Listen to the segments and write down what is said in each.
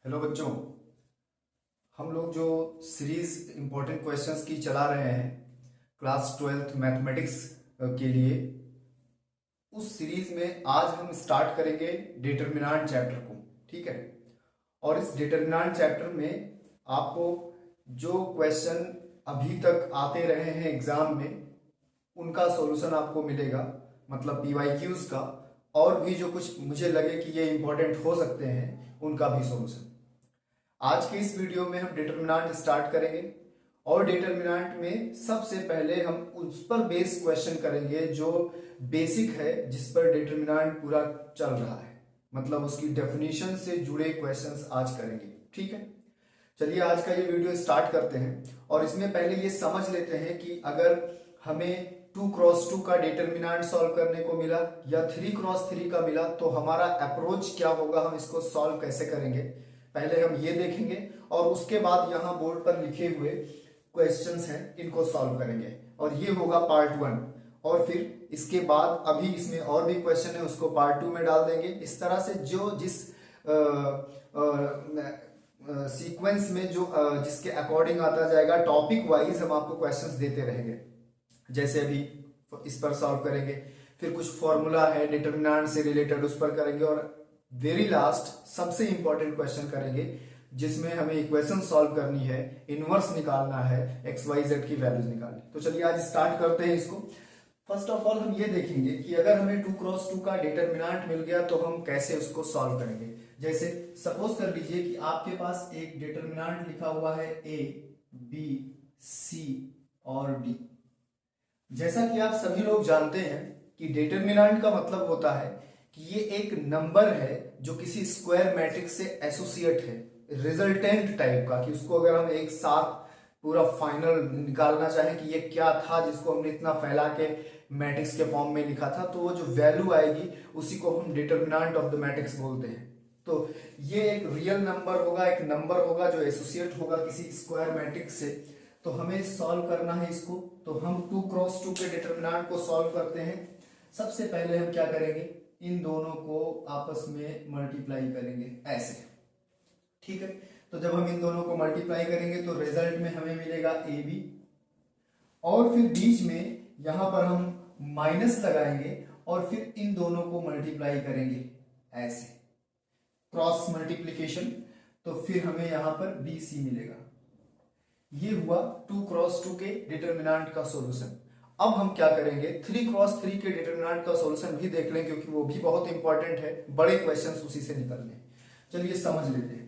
Hello बच्चों। हम लोग जो सीरीज इम्पोर्टेंट क्वेश्चंस की चला रहे हैं क्लास 12th मैथमेटिक्स के लिए, उस सीरीज में आज हम स्टार्ट करेंगे डिटरमिनेंट चैप्टर को। ठीक है। और इस डिटरमिनेंट चैप्टर में आपको जो क्वेश्चन अभी तक आते रहे हैं एग्जाम में उनका सॉल्यूशन आपको मिलेगा, मतलब पीवाईक्यूज का, और भी जो कुछ मुझे लगे कि ये इंपॉर्टेंट हो सकते हैं उनका भी सॉल्यूशन। आज के इस वीडियो में हम डिटरमिनेंट स्टार्ट करेंगे और डिटरमिनेंट में सबसे पहले हम उस पर बेस क्वेश्चन करेंगे जो बेसिक है, जिस पर डिटरमिनेंट पूरा चल रहा है, मतलब उसकी डेफिनेशन से जुड़े क्वेश्चंस आज करेंगे। ठीक है, चलिए आज का ये वीडियो स्टार्ट करते हैं। और इसमें पहले ये समझ लेते हैं कि अगर हमें 2x2 का डिटरमिनेंट सॉल्व करने को मिला या 3x3 का मिला तो हमारा अप्रोच क्या होगा, हम इसको सॉल्व कैसे करेंगे, पहले हम ये देखेंगे और उसके बाद यहाँ बोर्ड पर लिखे हुए क्वेश्चंस हैं इनको सॉल्व करेंगे। और ये होगा पार्ट 1। और फिर इसके बाद अभी इसमें और भी क्वेश्चन है उसको पार्ट 2 में डाल देंगे। इस तरह से जो जिस सीक्वेंस में जो जिसके अकॉर्डिंग आता जाएगा, टॉपिक वाइज हम आपको क्वेश्चंस देते रहेंगे। जैसे अभी इस पर सॉल्व करेंगे, फिर कुछ फॉर्मूला है डिटरमिनेंट से रिलेटेड उस पर करेंगे, और वेरी लास्ट सबसे इंपॉर्टेंट क्वेश्चन करेंगे जिसमें हमें इक्वेशन सॉल्व करनी है, इनवर्स निकालना है, एक्स वाई जेड की वैल्यूज निकालनी। तो चलिए आज स्टार्ट करते हैं इसको। फर्स्ट ऑफ ऑल हम ये देखेंगे कि अगर हमें 2x2 का डिटरमिनेंट मिल गया तो हम कैसे उसको सॉल्व करेंगे। जैसे सपोज कर लीजिए कि आपके पास एक डिटरमिनेंट लिखा हुआ है ए, बी, सी और डी। जैसा कि आप सभी लोग जानते हैं कि डिटरमिनेंट का मतलब होता है कि ये एक नंबर है जो किसी स्क्वायर मैट्रिक्स से एसोसिएट है, रिजल्टेंट टाइप का, कि उसको अगर हम एक साथ पूरा फाइनल निकालना चाहें कि ये क्या था जिसको हमने इतना फैला के मैट्रिक्स के फॉर्म में लिखा था, तो वो जो वैल्यू आएगी उसी को हम डिटरमिनेंट ऑफ द मैट्रिक्स बोलते हैं। तो ये एक रियल नंबर होगा, एक नंबर होगा जो एसोसिएट होगा किसी स्क्वायर मैट्रिक्स से। तो हमें सॉल्व करना है इसको, तो हम 2x2 के डिटरमिनेंट को सॉल्व करते हैं। सबसे पहले हम क्या करेंगे, इन दोनों को आपस में मल्टीप्लाई करेंगे ऐसे। ठीक है, तो जब हम इन दोनों को मल्टीप्लाई करेंगे तो रिजल्ट में हमें मिलेगा ए बी, और फिर बीच में यहां पर हम माइनस लगाएंगे और फिर इन दोनों को मल्टीप्लाई करेंगे ऐसे, क्रॉस मल्टीप्लीकेशन। तो फिर हमें यहां पर बी सी मिलेगा। ये हुआ 2x2 के डिटरमिनेंट का सॉल्यूशन। अब हम क्या करेंगे, 3x3 के डिटरमिनेंट का सॉल्यूशन भी देख लें क्योंकि वो भी बहुत इंपॉर्टेंट है, बड़े क्वेश्चंस उसी से निकलने। चलिए समझ लेते हैं।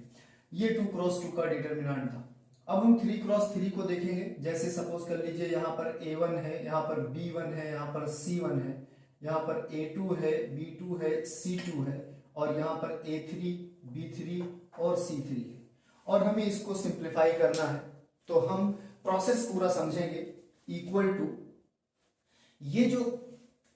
ये 2x2 का डिटरमिनेंट था। अब हम 3x3 को देखेंगे। जैसे सपोज कर लीजिए यहाँ पर a1 है, यहाँ पर b1 है, यहाँ पर c1 है, यहाँ पर a2 है, b2 है, c2 है, और यहाँ पर a3, b3 और c3 है। और हमें इसको सिंप्लीफाई करना है, तो हम प्रोसेस पूरा समझेंगे। इक्वल टू, ये जो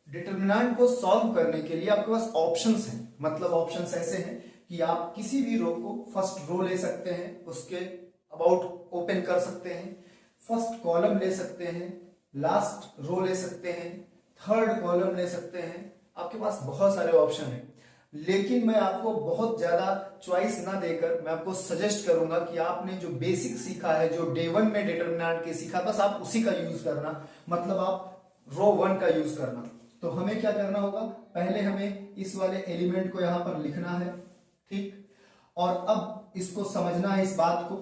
डिटरमिनेंट को सॉल्व करने के लिए आपके पास ऑप्शंस हैं, मतलब ऑप्शंस ऐसे हैं कि आप किसी भी रो को फर्स्ट रो ले सकते हैं, उसके अबाउट ओपन कर सकते हैं, फर्स्ट कॉलम ले सकते हैं, लास्ट रो ले सकते हैं, थर्ड कॉलम ले सकते हैं। आपके पास बहुत सारे ऑप्शन हैं, लेकिन मैं आपको बहुत ज्यादा चॉइस ना देकर मैं आपको सजेस्ट करूंगा कि आपने जो बेसिक सीखा है, जो डे 1 में डिटरमिनेंट के सीखा, बस आप उसी का यूज करना, मतलब आप रो 1 का यूज करना। तो हमें क्या करना होगा, पहले हमें इस वाले एलिमेंट को यहां पर लिखना है, ठीक, और अब इसको समझना है इस बात को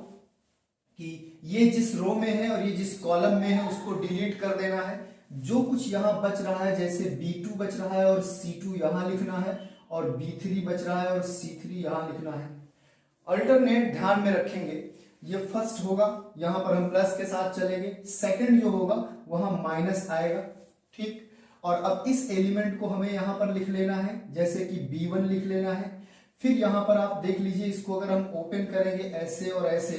कि ये जिस रो में है और ये जिस कॉलम में है उसको डिलीट कर देना है। जो कुछ यहां बच रहा है, जैसे b2 बच रहा है और c2 यहां लिखना है, और b3 बच रहा है और c3 यहां लिखना है। अल्टरनेट ध्यान में रखेंगे, ये फर्स्ट होगा, यहां पर हम प्लस के साथ चलेंगे, सेकंड जो होगा वहां माइनस आएगा, ठीक। और अब इस एलिमेंट को हमें यहां पर लिख लेना है, जैसे कि b1 लिख लेना है। फिर यहां पर आप देख लीजिए, इसको अगर हम ओपन करेंगे ऐसे और ऐसे,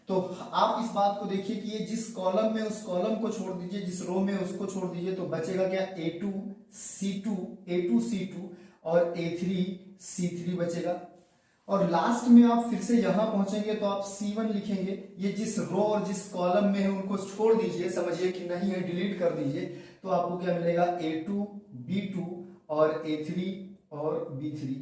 तो आप इस बात को देखिए कि ये जिस कॉलम में उस कॉलम को छोड़ दीजिए, जिस रो में उसको छोड़ दीजिए, तो बचेगा क्या, a2 c2 और a3 c3 बचेगा। और लास्ट में आप फिर से यहां पहुंचेंगे तो आप c1 लिखेंगे। ये जिस रो और जिस कॉलम में है उनको छोड़ दीजिए, समझिए कि नहीं है, डिलीट कर दीजिए, तो आपको क्या मिलेगा, a2 b2 और a3 और b3।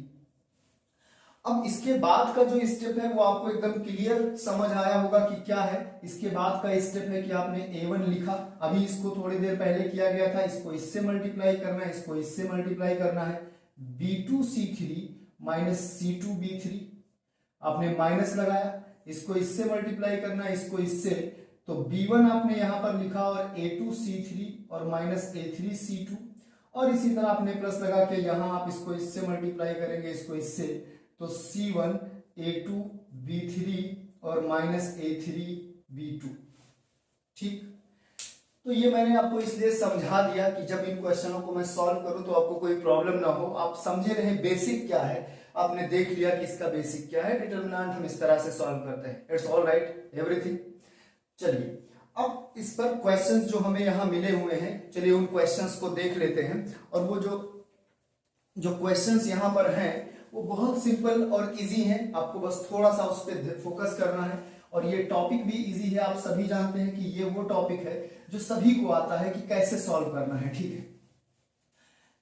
अब इसके बाद का जो स्टेप है वो आपको एकदम क्लियर समझ आया होगा कि क्या है। इसके बाद का स्टेप है कि आपने a1 लिखा, अभी इसको थोड़ी देर पहले किया गया था, इसको इससे मल्टीप्लाई करना है, इसको इससे मल्टीप्लाई करना है। b2c3 माइनस c2b3, आपने माइनस लगाया, इसको इससे मल्टीप्लाई करना है, इसको इससे, तो b1 आपने यहां पर लिखा और a2c3 और माइनस a3c2, और इसी तरह आपने प्लस लगा के यहां आप इसको इससे मल्टीप्लाई करेंगे, इसको इससे, तो c1 a2 b3 और माइनस a3 b2। ठीक, तो ये मैंने आपको इसलिए समझा दिया कि जब इन क्वेश्चनों को मैं सॉल्व करूं तो आपको कोई प्रॉब्लम ना हो, आप समझे रहे बेसिक क्या है, आपने देख लिया कि इसका बेसिक क्या है, डिटरमिनेंट हम इस तरह से सॉल्व करते हैं। It's all right everything. चलिए अब इस पर क्वेश्चंस जो हमें यहाँ मिले हुए हैं, चलिए उन क्वेश्चंस को देख लेते हैं। और वो जो क्वेश्चंस यहाँ पर हैं वो बहुत सिंपल और इजी हैं, आपको बस थोड़ा सा उस पर फोकस करना है। और ये टॉपिक भी इजी है, आप सभी जानते हैं कि ये वो टॉपिक है जो सभी को आता है कि कैसे सॉल्व करना है। ठीक है,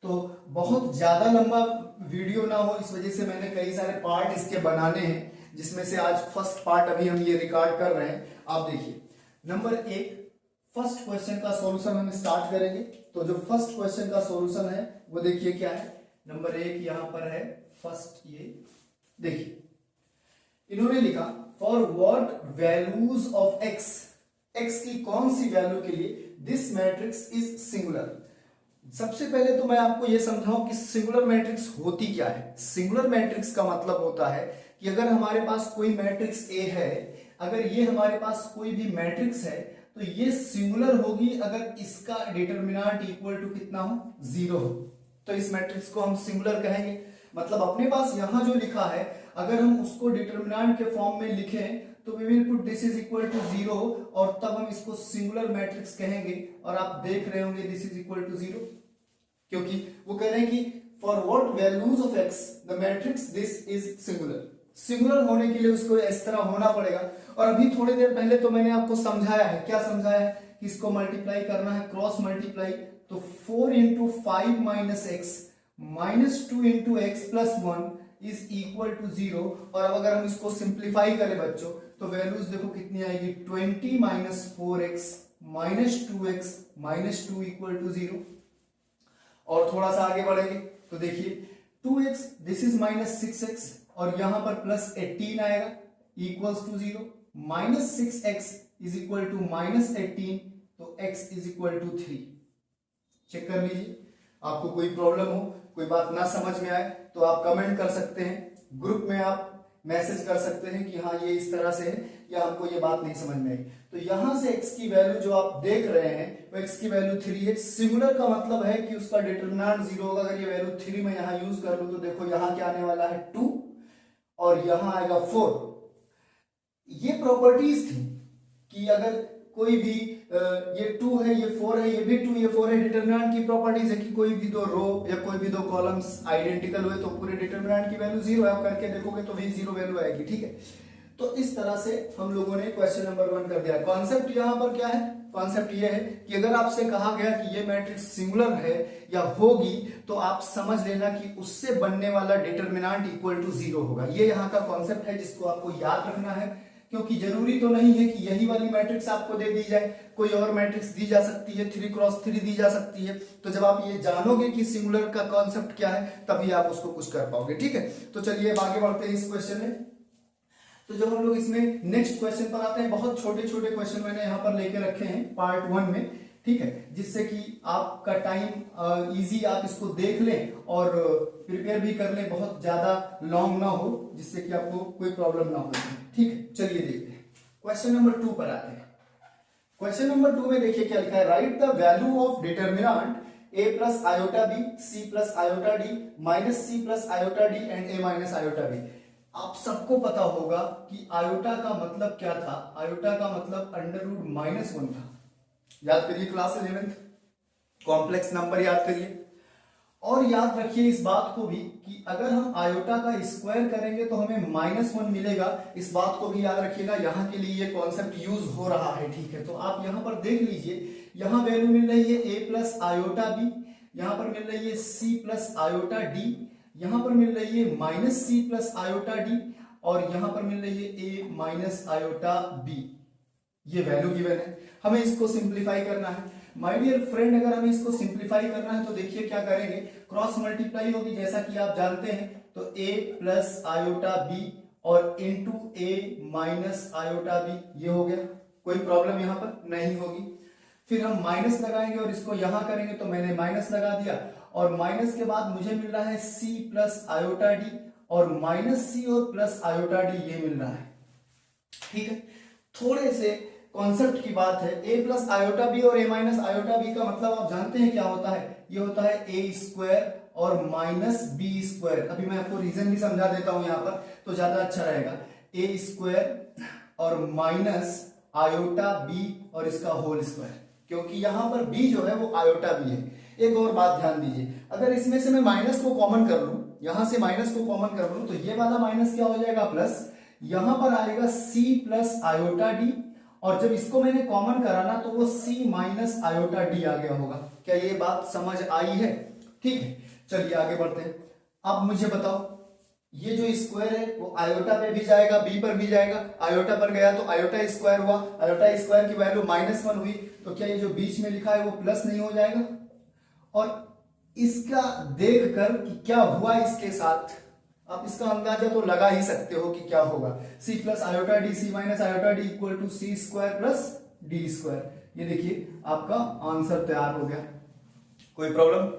तो बहुत ज्यादा लंबा वीडियो ना हो इस वजह से मैंने कई सारे पार्ट इसके बनाने हैं, जिसमें से आज फर्स्ट पार्ट अभी हम ये रिकॉर्ड कर रहे हैं। आप देखिए नंबर 1 फर्स्ट क्वेश्चन का सॉल्यूशन हम स्टार्ट करेंगे। तो जो फर्स्ट क्वेश्चन का सॉल्यूशन है वो देखिए क्या है। नंबर 1 यहां पर है फर्स्ट, ये देखिए इन्होंने लिखा for what values of x, x की कौन सी वैल्यू के लिए दिस मैट्रिक्स इज सिंगुलर। सबसे पहले तो मैं आपको यह समझाऊं कि सिंगुलर मैट्रिक्स होती क्या है। सिंगुलर मैट्रिक्स का मतलब होता है कि अगर हमारे पास कोई मैट्रिक्स ए है, अगर ये हमारे पास कोई भी मैट्रिक्स है तो ये सिंगुलर होगी अगर इसका डिटरमिनेंट इक्वल टू कितना हो, 0 हो, तो इस मैट्रिक्स को हम सिंगुलर कहेंगे। मतलब अपने पास यहां जो लिखा है अगर हम उसको डिटरमिनेंट के फॉर्म में लिखें तो we will put this is equal to 0 और तब हम इसको सिंगुलर मैट्रिक्स कहेंगे। और आप देख रहे होंगे दिस इज इक्वल टू 0, क्योंकि वो कह रहे हैं कि for what values of x the matrix this is singular. Singular होने के लिए उसको इस तरह होना पड़ेगा। और अभी थोड़ी देर पहले तो मैंने आपको समझाया है, क्या समझाया है कि इसको मल्टीप्लाई करना है, क्रॉस मल्टीप्लाई, तो 4 into 5 minus x minus 2 into x plus 1 is equal to 0। और अब अगर हम इसको सिंप्लीफाई करें बच्चों तो वैल्यूज देखो कितनी आएगी, 20 minus 4x minus 2x minus 2 equal to 0। और थोड़ा सा आगे बढ़ेंगे तो देखिए 2x this is minus 6x और यहां पर प्लस 18 आएगा equals to 0, minus 6x is equal to minus 18, तो x is equal to 3। Check कर लीजिए, आपको कोई प्रॉब्लम हो, कोई बात ना समझ में आए तो आप कमेंट कर सकते हैं, ग्रुप में आप मैसेज कर सकते हैं कि हाँ ये इस तरह से है या हमको ये बात नहीं समझ में आई। तो यहां से x की वैल्यू जो आप देख रहे हैं वो x की वैल्यू 3 है। सिंगुलर का मतलब है कि उसका डिटरमिनेंट 0 होगा। अगर ये वैल्यू 3 में यहां यूज कर लूं तो देखो यहां क्या आने वाला है 2 और यहां आएगा 4। ये प्रॉपर्टीज थी कि अगर कोई भी ये 2 है, ये 4 है, ये भी 2, ये 4 है, डिटरमिनेंट की प्रॉपर्टीज है कि कोई भी दो रो या कोई भी दो कॉलम्स आइडेंटिकल हुए तो पूरे डिटरमिनेंट की वैल्यू 0 है। आप करके देखोगे तो भी 0 वैल्यू आएगी। ठीक है, तो इस तरह से हम लोगों ने क्वेश्चन नंबर 1 कर दिया। कॉन्सेप्ट यहां पर क्या है, कॉन्सेप्ट ये है कि अगर आपसे कहा गया कि ये मैट्रिक्स सिंगुलर है या होगी तो आप समझ लेना कि उससे बनने वाला डिटरमिनेंट इक्वल टू 0 होगा। ये यहाँ का कॉन्सेप्ट है जिसको आपको याद रखना है, क्योंकि जरूरी तो नहीं है कि यही वाली मैट्रिक्स आपको दे दी जाए, कोई और मैट्रिक्स दी जा सकती है, 3 क्रॉस 3 दी जा सकती है। तो जब आप ये जानोगे कि सिंगुलर का कॉन्सेप्ट क्या है तभी आप उसको कुछ कर पाओगे। ठीक है, तो चलिए अब आगे बढ़ते हैं इस क्वेश्चन में। तो जब हम लोग इसमें नेक्स्ट क्वेश्चन पर आते हैं, बहुत छोटे छोटे क्वेश्चन मैंने यहाँ पर लेके रखे हैं पार्ट 1 में, ठीक है, जिससे कि आपका टाइम इजी आप इसको देख लें और प्रिपेयर भी कर लें, बहुत ज्यादा लॉन्ग ना हो जिससे कि आपको कोई प्रॉब्लम ना हो। ठीक है, चलिए देखते हैं क्वेश्चन नंबर 2 पर आते हैं। क्वेश्चन नंबर 2 में देखिए क्या लिखा है, right the value of determinant a plus iota b c plus iota d minus c plus iota d and a minus iota b। आप सबको पता होगा कि आयोटा का मतलब क्या था, आयोटा का मतलब √-1 था। याद करिए क्लास 11th कॉम्प्लेक्स नंबर याद करिए। और याद रखिए इस बात को भी कि अगर हम आयोटा का स्क्वायर करेंगे तो हमें -1 मिलेगा। इस बात को भी याद रखिएगा, यहाँ के लिए ये कॉन्सेप्ट यूज हो रहा है। ठीक है, तो आप यहाँ पर देख लीजिए, यहाँ वैल्यू मिल रही है a प्लस आयोटा b, यहाँ पर मिल रही है c प्लस आयोटा d, यहां पर मिल रही है minus C plus iota D, और यहां पर मिल रही है ए माइनस आयोटा बी। ये वैल्यू गिवन है, हमें इसको सिंप्लीफाई करना है। माय डियर फ्रेंड, अगर हमें इसको सिंप्लीफाई करना है तो देखिए क्या करेंगे, क्रॉस मल्टीप्लाई होगी जैसा कि आप जानते हैं, तो a प्लस आयोटा बी और इंटू ए माइनस आयोटा बी, ये हो गया। कोई प्रॉब्लम यहां पर नहीं होगी। फिर हम माइनस लगाएंगे और इसको यहां करेंगे, तो मैंने माइनस लगा दिया, और माइनस के बाद मुझे मिल रहा है c प्लस आयोटा डी, और माइनस सी और प्लस आयोटा डी ये मिल रहा है। ठीक है, थोड़े से कॉन्सेप्ट की बात है। a प्लस आयोटा बी और a माइनस आयोटा बी का मतलब आप जानते हैं क्या होता है, ये होता है a स्क्वायर और माइनस बी स्क्वायर। अभी मैं आपको रीजन भी समझा देता हूं यहां पर, तो ज्यादा अच्छा रहेगा। a स्क्वायर और माइनस आयोटा बी और इसका होल स्क्वायर, क्योंकि यहां पर b जो है वो आयोटा बी है। एक और बात ध्यान दीजिए, अगर इसमें से मैं माइनस को कॉमन कर लूं, यहां से माइनस को कॉमन कर लूं, तो ये वाला माइनस क्या हो जाएगा, प्लस। यहां पर आएगा c प्लस आयोटा डी, और जब इसको मैंने कॉमन करा ना, तो वो c माइनस आयोटा डी आ गया होगा। क्या ये बात समझ आई है? ठीक है, चलिए आगे बढ़ते हैं। अब मुझे बताओ, ये जो स्क्वायर है वो आयोटा पे भी जाएगा, बी पर भी जाएगा। आयोटा पर गया तो आयोटा स्क्वायर हुआ, आयोटा स्क्वायर की वैल्यू -1 हुई, तो क्या ये जो बीच में लिखा है वो प्लस नहीं हो जाएगा? और इसका देखकर कि क्या हुआ इसके साथ, आप इसका अंदाजा तो लगा ही सकते हो कि क्या होगा। c plus iota D, C minus iota D equal to C square plus D square. ये देखिए आपका आंसर तैयार हो गया। कोई प्रॉब्लम?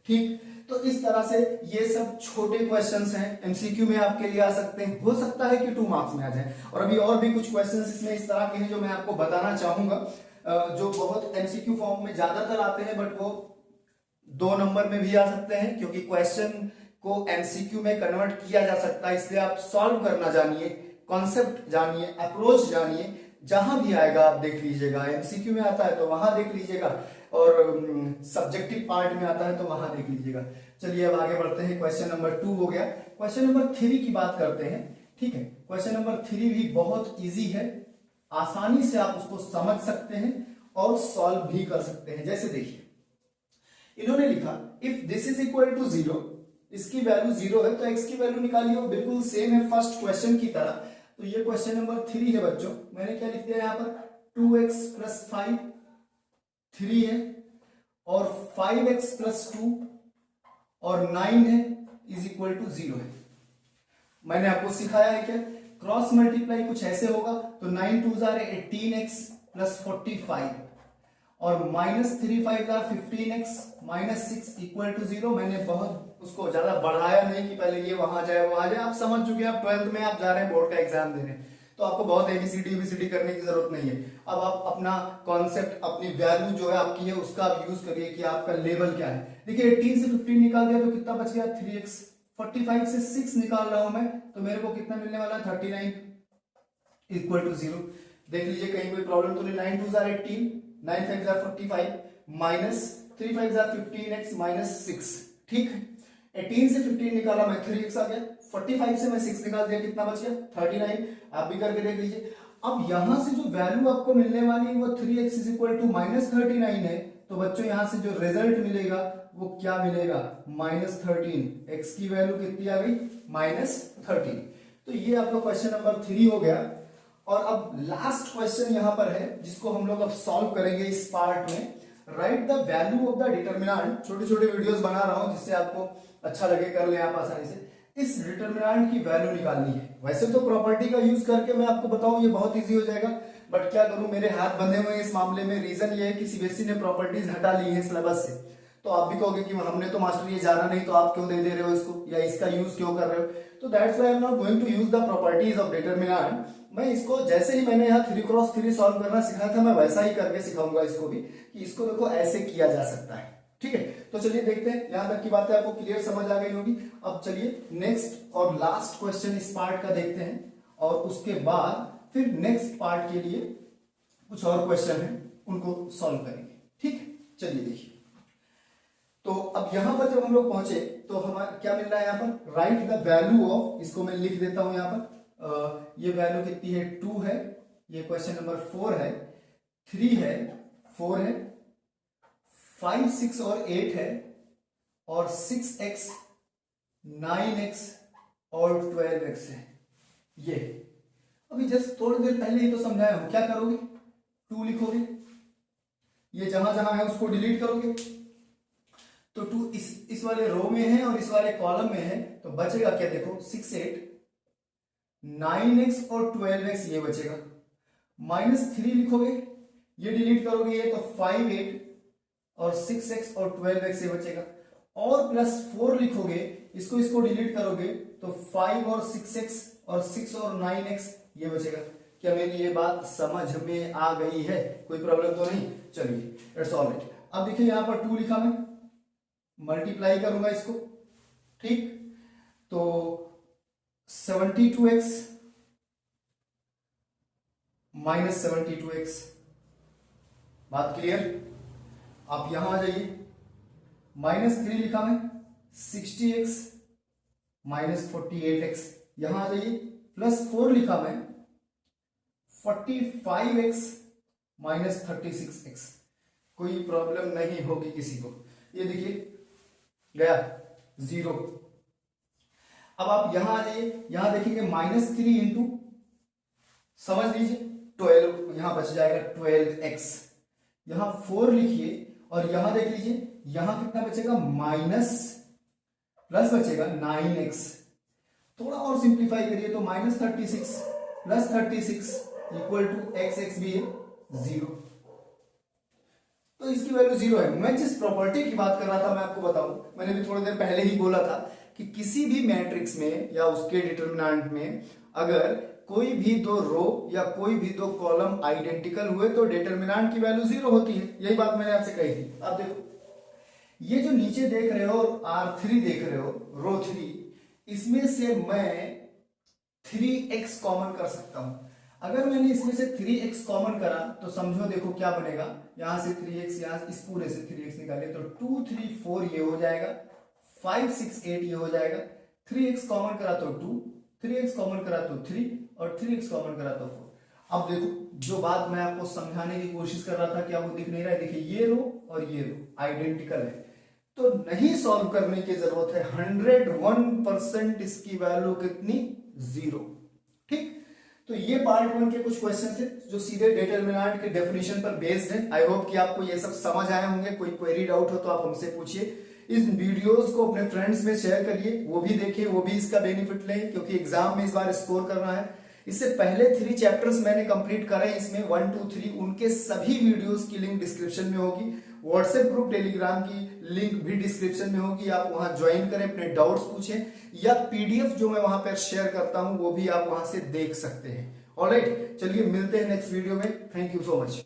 ठीक, तो इस तरह से ये सब छोटे क्वेश्चंस हैं, एमसीक्यू में आपके लिए आ सकते हैं। हो सकता है कि 2 मार्क्स में आ जाए। और अभी और भी कुछ क्वेश्चंस इसमें इस तरह के हैं जो मैं आपको बताना चाहूंगा, जो बहुत एमसीक्यू फॉर्म में ज्यादातर आते हैं, बट वो 2 नंबर में भी आ सकते हैं, क्योंकि क्वेश्चन को एमसीक्यू में कन्वर्ट किया जा सकता है। इसलिए आप सॉल्व करना जानिए, कॉन्सेप्ट जानिए, अप्रोच जानिए। जहां भी आएगा आप देख लीजिएगा, एमसीक्यू में आता है तो वहां देख लीजिएगा, और सब्जेक्टिव पार्ट में आता है तो वहां देख लीजिएगा। चलिए अब आगे बढ़ते हैं। क्वेश्चन नंबर 2 हो गया। क्वेश्चन नंबर 3 की बात करते हैं। ठीक है, क्वेश्चन नंबर 3 भी बहुत इजी है, आसानी से आप उसको समझ सकते हैं और सॉल्व भी कर सकते हैं। जैसे देखिए, इन्होंने लिखा if this is equal to 0, इसकी वैल्यू 0 है तो x की वैल्यू निकालिए। वो बिल्कुल सेम है फर्स्ट क्वेश्चन की तरह। तो ये क्वेश्चन नंबर 3 है बच्चों। मैंने क्या लिख दिया यहाँ पर, 2x प्लस 5 3 है, और 5x प्लस 2 और 9 है इज इक्वल टू 0 है। मैंने आपको सिखाया है क्या, क्रॉस मल्टीप्लाई कुछ ऐसे होगा, तो 9 2 जार 18x प्लस 45, और -3 5 jar 15x minus 6 equal to 0। मैंने बहुत उसको ज्यादा बढ़ाया नहीं कि पहले ये वहां जाए वहां जाए। आप समझ चुके हैं, आप 12th में आप जा रहे हैं बोर्ड का एग्जाम देने, तो आपको बहुत एबीसीडी करने की जरूरत नहीं है। अब आप अपना कॉन्सेप्ट, अपनी वैल्यू जो है आपकी है, उसका आप यूज करिए कि आपका लेवल क्या है। देखिए 18 से 15 निकाल दिया तो कितना बच गया, 3x। 45 से 6 निकाल रहा हूं मैं, तो मेरे को कितना मिलने वाला है, 39 इक्वल टू 0। देख लीजिए कहीं कोई प्रॉब्लम तो नहीं। 9 2 jar 18, 9 5 jar 45, minus 3 5 jar 15x minus 6। ठीक है, 18 से 15 निकाला मैं, 3x आ गया। 45 से मैं 6 निकाल दिया, कितना बच गया, 39। आप भी करके देख लीजिए। अब यहां से जो वैल्यू आपको मिलने वाली है वो 3x इज इक्वल टू -39 है, तो बच्चों यहां से जो रिजल्ट मिलेगा वो क्या मिलेगा, -13। x की वैल्यू कितनी आ गई, -13। तो ये आपका क्वेश्चन नंबर 3 हो गया। और अब लास्ट क्वेश्चन यहां पर है, जिसको हम लोग अब सॉल्व करेंगे इस पार्ट में। Right the value of the determinant. छोटे छोटे वीडियोस बना रहा हूं जिससे आपको अच्छा लगे, कर ले आप आसानी से। इस डिटर्मिनेंट की वैल्यू निकालनी है। वैसे तो प्रॉपर्टी का यूज करके मैं आपको बताऊं ये बहुत इजी हो जाएगा, बट क्या करूं, मेरे हाथ बंधे हुए इस मामले में। रीजन ये है कि सीबीएसई ने प्रॉपर्टीज हटा ली है सिलेबस से। तो आप भी कहोगे कि हमने तो मास्टर ये जाना नहीं, तो आप क्यों दे रहे हो इसको, या इसका यूज क्यों कर रहे हो। तो that's why I am not going to use the properties of determinant. मैं इसको जैसे ही मैंने यहाँ 3x3 सॉल्व करना सिखाया था, मैं वैसा ही करके सिखाऊंगा इसको भी, कि इसको देखो ऐसे किया जा सकता है। ठीक है, तो चलिए देखते हैं। यहां तक की बातें आपको क्लियर समझ आ गई होगी। अब चलिए नेक्स्ट और लास्ट क्वेश्चन इस पार्ट का देखते हैं, और उसके बाद फिर नेक्स्ट पार्ट के लिए कुछ और क्वेश्चन है, उनको सॉल्व करेंगे। ठीक है, चलिए देखिए। तो अब यहां पर जब हम लोग पहुंचे तो हमारा क्या मिल रहा है, यहाँ पर राइट द वैल्यू ऑफ, इसको मैं लिख देता हूं यहाँ पर। ये वैल्यू कितनी है, 2 है। ये क्वेश्चन नंबर 4 है, 3 है, 4 है, 5 6 और 8 है, और 6x 9x और 12x है ये। अभी जस्ट थोड़ी देर पहले ही तो समझाया हूं, क्या करोगे, 2 लिखोगे, ये जहां जहां है उसको डिलीट करोगे, तो 2 इस वाले रो में है और इस वाले कॉलम में है, तो बचेगा क्या, देखो 6 8, 9x और 12x ये बचेगा, -3 लिखोगे, ये डिलीट करोगे ये, तो 5 8 और 6x और 12x ये बचेगा, और +4 लिखोगे, इसको डिलीट करोगे तो 5 और 6x और 6 और 9x ये बचेगा। क्या मेरी ये बात समझ में आ गई है, कोई प्रॉब्लम तो नहीं, चलिए इट्स ऑल राइट। अब देखिए यहां पर 2 लिखा, मैं मल्टीप्लाई करूंगा इसको, ठीक, तो 72x -72x, बात क्लियर। आप यहां आ जाइए, -3 लिखा मैं, 60x -48x, यहां आ जाइए, +4 लिखा मैं, 45x -36x, कोई प्रॉब्लम नहीं होगी किसी को। ये देखिए गया 0। अब आप यहां आ जाइए, यहां देखेंगे -3 इंटू, समझ लीजिए 12, यहां बच जाएगा 12x, यहां 4 लिखिए, और यहां देख लीजिए यहां कितना बचेगा, माइनस प्लस बचेगा 9x, थोड़ा और सिंप्लीफाई करिए तो -36 + 36 इक्वल टू x भी है 0, तो इसकी वैल्यू 0 है। मैं जिस प्रॉपर्टी की बात कर रहा था मैं आपको बताऊं, मैंने भी थोड़ी देर पहले ही बोला था कि किसी भी मैट्रिक्स में या उसके डिटरमिनेंट में अगर कोई भी 2 रो या कोई भी 2 कॉलम आइडेंटिकल हुए तो डिटरमिनेंट की वैल्यू 0 होती है। यही बात मैंने आपसे कही थी। आप देखो ये जो नीचे देख रहे हो R3 देख रहे हो, रो 3, इसमें से मैं 3x कॉमन कर सकता हूं। अगर मैंने इसमें से 3x कॉमन करा तो समझो देखो क्या बनेगा, यहां से 3x, यहां इस पूरे से 3x निकाले तो 2 3 4 ये हो जाएगा, 5 6 8 ये हो जाएगा, 3x कॉमन करा तो 2, 3x कॉमन करा तो 3 और 3x कॉमन करा तो 4। अब देखो जो बात मैं आपको समझाने की कोशिश कर रहा था क्या वो दिख नहीं रहा है, देखिए ये रो और ये रो आइडेंटिकल है, तो नहीं सॉल्व करने की जरूरत है, 101% इसकी वैल्यू कितनी, 0, ठीक। तो ये पार्ट 1 के कुछ क्वेश्चन थे जो सीधे डिटरमिनेंट के डेफिनेशन पर बेस्ड है। आई होप कि आपको ये सब समझ आए होंगे। कोई क्वेरी डाउट हो तो आप हमसे पूछिए। इस वीडियोस को अपने फ्रेंड्स में शेयर करिए, वो भी देखें, वो भी इसका बेनिफिट लें, क्योंकि एग्जाम में इस बार स्कोर करना है। इससे पहले 3 चैप्टर्स मैंने कंप्लीट करे, इसमें 1 2 3, उनके सभी वीडियोस की लिंक डिस्क्रिप्शन में होगी। व्हाट्सएप ग्रुप टेलीग्राम की लिंक भी डिस्क्रिप्शन में होगी, आप वहां ज्वाइन करें, अपने डाउट्स पूछें, या पीडीएफ जो मैं वहां पर शेयर करता हूं वो भी आप वहां से देख सकते हैं। ऑलराइट, चलिए मिलते हैं नेक्स्ट वीडियो में। Thank you so much.